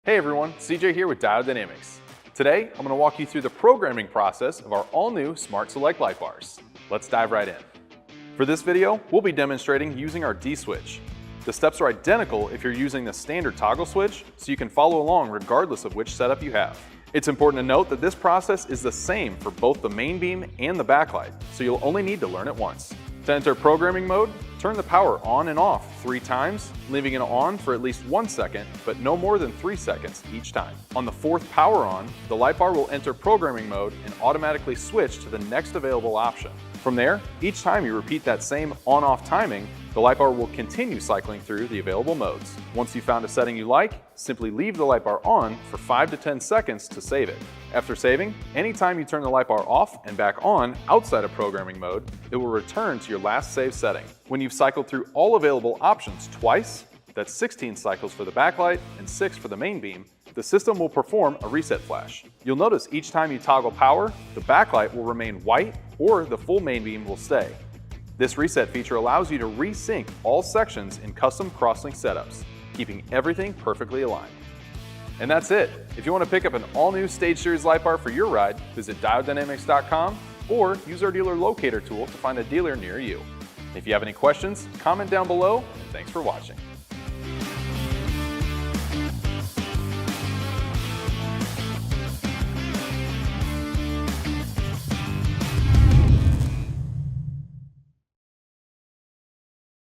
Hey everyone, CJ here with Diode Dynamics. Today, I'm going to walk you through the programming process of our all-new SmartSelect light bars. Let's dive right in. For this video, we'll be demonstrating using our D switch. The steps are identical if you're using the standard toggle switch, so you can follow along regardless of which setup you have. It's important to note that this process is the same for both the main beam and the backlight, so you'll only need to learn it once. To enter programming mode, turn the power on and off 3 times, leaving it on for at least 1 second, but no more than 3 seconds each time. On the 4th power on, the light bar will enter programming mode and automatically switch to the next available option. From there, each time you repeat that same on-off timing, the light bar will continue cycling through the available modes. Once you've found a setting you like, simply leave the light bar on for 5 to 10 seconds to save it. After saving, anytime you turn the light bar off and back on outside of programming mode, it will return to your last saved setting. When you've cycled through all available options twice, that's 16 cycles for the backlight and 6 for the main beam, the system will perform a reset flash. You'll notice each time you toggle power, the backlight will remain white or the full main beam will stay. This reset feature allows you to resync all sections in custom crosslink setups, keeping everything perfectly aligned. And that's it. If you want to pick up an all-new Stage Series Lightbar for your ride, visit diodedynamics.com or use our dealer locator tool to find a dealer near you. If you have any questions, comment down below, and thanks for watching.